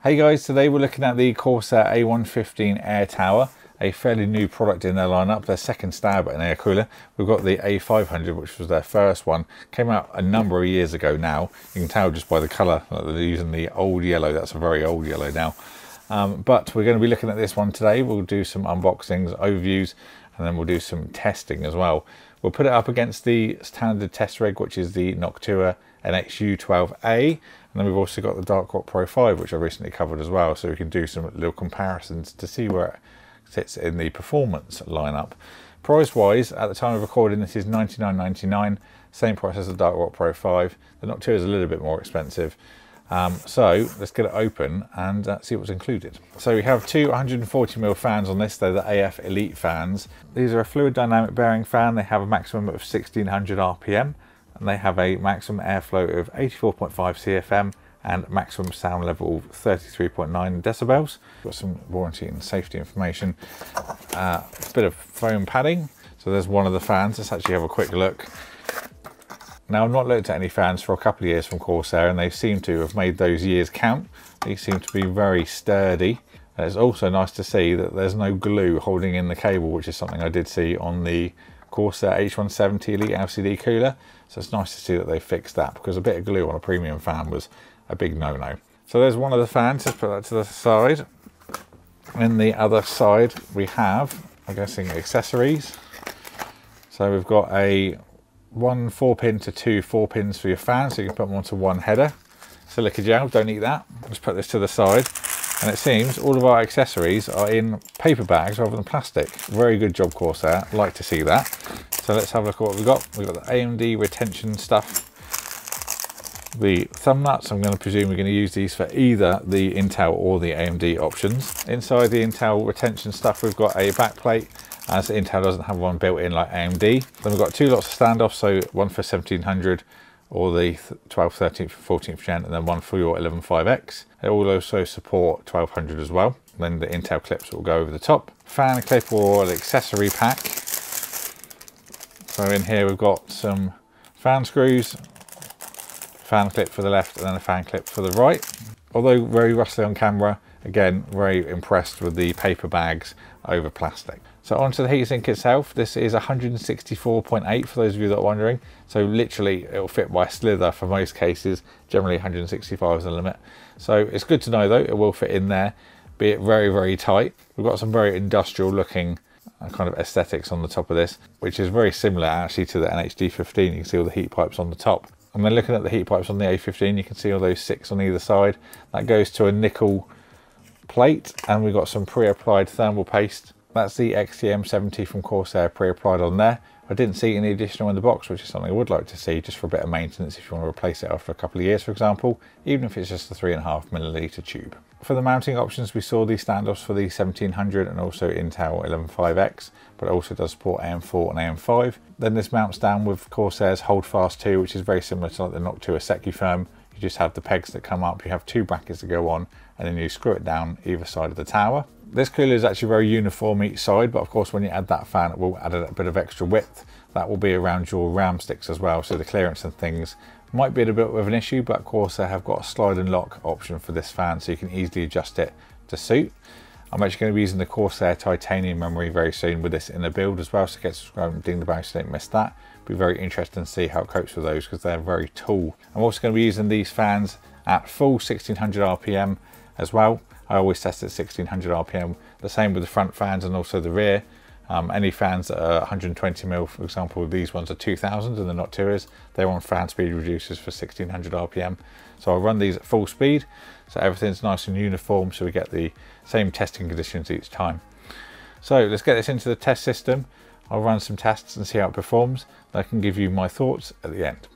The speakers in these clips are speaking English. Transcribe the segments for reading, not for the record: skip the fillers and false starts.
Hey guys, today we're looking at the Corsair A115 Air Tower, a fairly new product in their lineup, their second stab at an air cooler. We've got the A500, which was their first one, came out a number of years ago now. You can tell just by the colour that they're using the old yellow. That's a very old yellow now. But we're going to be looking at this one today. We'll do some unboxings, overviews, and then we'll do some testing as well. We'll put it up against the standard test rig, which is the Noctua NXU12A. And then we've also got the Darkwalk Pro 5, which I recently covered as well, so we can do some little comparisons to see where it sits in the performance lineup. Price wise, at the time of recording, this is $99.99, same price as the Darkwalk Pro 5. The Noctua is a little bit more expensive. So let's get it open and see what's included. So we have two 140mm fans on this. They're the AF Elite fans. These are a fluid dynamic bearing fan. They have a maximum of 1600 RPM. And they have a maximum airflow of 84.5 CFM and maximum sound level of 33.9 decibels. Got some warranty and safety information. A bit of foam padding. So there's one of the fans. Let's actually have a quick look. Now, I've not looked at any fans for a couple of years from Corsair, and they seem to have made those years count. These seem to be very sturdy. And it's also nice to see that there's no glue holding in the cable, which is something I did see on the Corsair H115 Elite LCD cooler. So it's nice to see that they fixed that, because a bit of glue on a premium fan was a big no-no. So there's one of the fans. Let's put that to the side. In the other side we have, I'm guessing, accessories. So we've got one 4-pin to two 4-pins for your fan, so you can put them onto one header. Silica gel, don't eat that. Just put this to the side. And it seems all of our accessories are in paper bags rather than plastic. Very good job, Corsair. Like to see that. So let's have a look at what we've got. We've got the AMD retention stuff. The thumb nuts, I'm going to presume we're going to use these for either the Intel or the AMD options. Inside the Intel retention stuff, we've got a back plate, as Intel doesn't have one built in like AMD. Then we've got two lots of standoffs, so one for 1700 or the 12th, 13th, 14th gen, and then one for your 115X. It will also support 1200 as well. Then the Intel clips will go over the top. Fan clip or accessory pack. So in here we've got some fan screws, fan clip for the left, and then a fan clip for the right. Although very rustly on camera, again, very impressed with the paper bags over plastic. So onto the heatsink itself. This is 164.8 for those of you that are wondering. So literally it'll fit by slither for most cases. Generally 165 is the limit. So it's good to know though, it will fit in there, be it very, very tight. We've got some very industrial looking kind of aesthetics on the top of this, which is very similar actually to the NHD15. You can see all the heat pipes on the top. And then looking at the heat pipes on the A15, you can see all those 6 on either side. That goes to a nickel plate, and we've got some pre-applied thermal paste. That's the XTM70 from Corsair pre-applied on there. I didn't see any additional in the box, which is something I would like to see just for a bit of maintenance if you want to replace it after a couple of years, for example, even if it's just a 3.5mm tube. For the mounting options, we saw the standoffs for the 1700 and also Intel 115X, but it also does support AM4 and AM5. Then this mounts down with Corsair's Holdfast 2, which is very similar to like the Noctua SecuFirm. You just have the pegs that come up, you have 2 brackets that go on, and then you screw it down either side of the tower. This cooler is actually very uniform each side, but of course when you add that fan, it will add a bit of extra width. That will be around your ram sticks as well, so the clearance and things might be a bit of an issue, but of course they have got a slide and lock option for this fan, so you can easily adjust it to suit. I'm actually going to be using the Corsair titanium memory very soon with this in the build as well, so get subscribed, ding the bell so you don't miss that. Be very interested to see how it copes with those, because they're very tall. I'm also going to be using these fans at full 1600 RPM as well. I always test at 1600 RPM. The same with the front fans and also the rear. Any fans that are 120mm, for example, these ones are 2000 and they're not Noctuas. They're on fan speed reducers for 1600 RPM. So I'll run these at full speed, so everything's nice and uniform, so we get the same testing conditions each time. So let's get this into the test system. I'll run some tests and see how it performs. I can give you my thoughts at the end.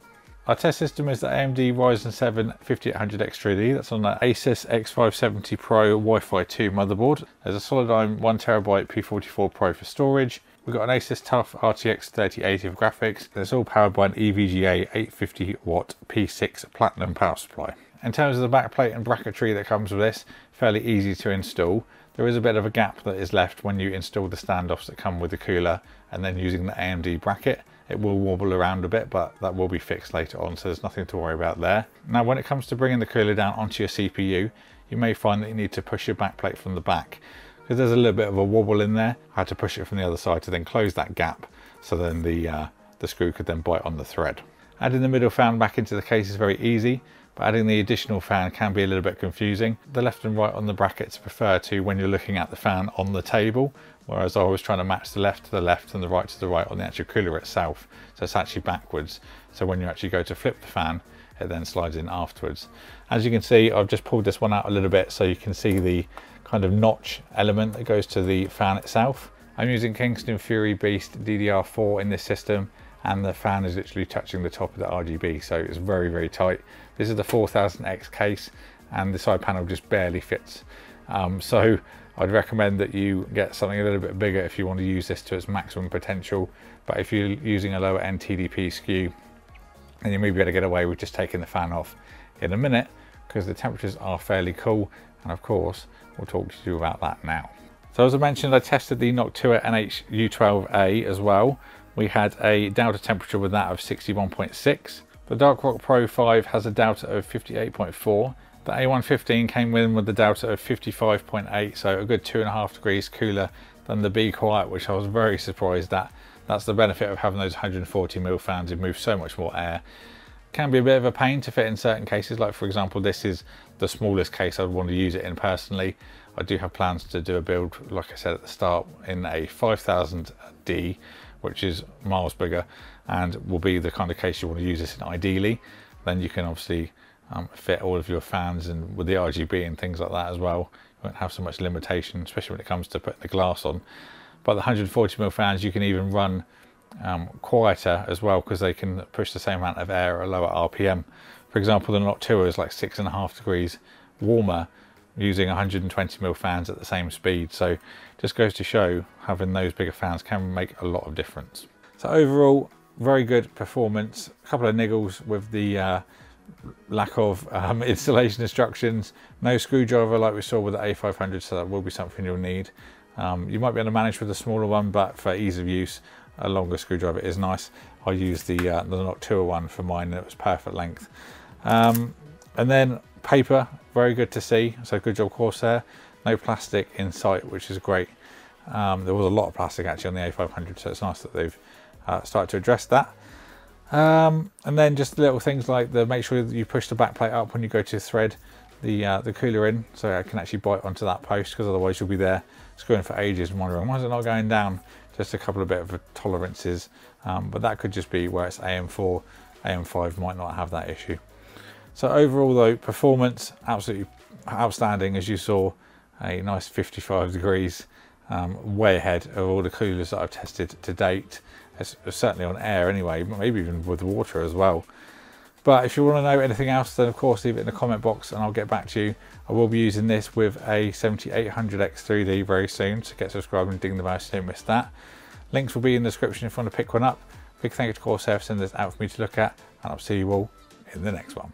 Our test system is the AMD Ryzen 7 5800X3D. That's on the Asus X570 Pro Wi-Fi 2 motherboard. There's a Solidigm 1TB P44 Pro for storage. We've got an Asus TUF RTX 3080 of graphics. It's all powered by an EVGA 850 watt P6 Platinum power supply. In terms of the backplate and bracketry that comes with this, fairly easy to install. There is a bit of a gap that is left when you install the standoffs that come with the cooler and then using the AMD bracket. It will wobble around a bit, but that will be fixed later on, so there's nothing to worry about there. Now, when it comes to bringing the cooler down onto your CPU, you may find that you need to push your back plate from the back, because there's a little bit of a wobble in there. I had to push it from the other side to then close that gap, so then the screw could then bite on the thread. Adding the middle fan back into the case is very easy, but adding the additional fan can be a little bit confusing. The left and right on the brackets prefer to when you're looking at the fan on the table, whereas I was trying to match the left to the left and the right to the right on the actual cooler itself. So it's actually backwards. So when you actually go to flip the fan, it then slides in afterwards. As you can see, I've just pulled this one out a little bit so you can see the kind of notch element that goes to the fan itself. I'm using Kingston Fury Beast DDR4 in this system, and the fan is literally touching the top of the RGB, so it's very, very tight. This is the 4000X case, and the side panel just barely fits. So I'd recommend that you get something a little bit bigger if you want to use this to its maximum potential. But if you're using a lower end TDP SKU, then you may be able to get away with just taking the fan off in a minute, because the temperatures are fairly cool, and of course we'll talk to you about that now. So as I mentioned, I tested the Noctua NH-U12A as well. We had a Delta temperature with that of 61.6. The Dark Rock Pro 5 has a Delta of 58.4. The A115 came in with the Delta of 55.8, so a good 2.5 degrees cooler than the Be Quiet, which I was very surprised at. That's the benefit of having those 140mm fans. It moves so much more air. Can be a bit of a pain to fit in certain cases, like for example this is the smallest case I'd want to use it in personally. I do have plans to do a build, like I said at the start, in a 5000D, which is miles bigger, and will be the kind of case you want to use this in ideally. Then you can obviously fit all of your fans, and with the RGB and things like that as well, you won't have so much limitation, especially when it comes to putting the glass on. But the 140mm fans you can even run quieter as well, because they can push the same amount of air at a lower RPM. For example, the Noctua is like 6.5 degrees warmer using 120mm fans at the same speed. So just goes to show having those bigger fans can make a lot of difference. So overall, very good performance. A couple of niggles with the lack of installation instructions. No screwdriver like we saw with the A500, so that will be something you'll need. You might be able to manage with a smaller one, but for ease of use, a longer screwdriver is nice. I used the Noctua one for mine, and it was perfect length. And then paper, very good to see, so good job Corsair. No plastic in sight, which is great. There was a lot of plastic actually on the A500, so it's nice that they've started to address that. And then just little things like make sure that you push the back plate up when you go to thread the cooler in, so it can actually bite onto that post, because otherwise you'll be there screwing for ages and wondering why is it not going down. Just a couple of bit of tolerances, but that could just be where it's AM4, AM5 might not have that issue. So overall though, performance absolutely outstanding. As you saw, a nice 55 degrees, way ahead of all the coolers that I've tested to date. It's certainly on air anyway, maybe even with water as well. But if you want to know anything else, then of course leave it in the comment box and I'll get back to you. I will be using this with a 7800X3D very soon, so get subscribed and ding the bell so you don't miss that. Links will be in the description if you want to pick one up. Big thank you to Corsair for sending this out for me to look at, and I'll see you all in the next one.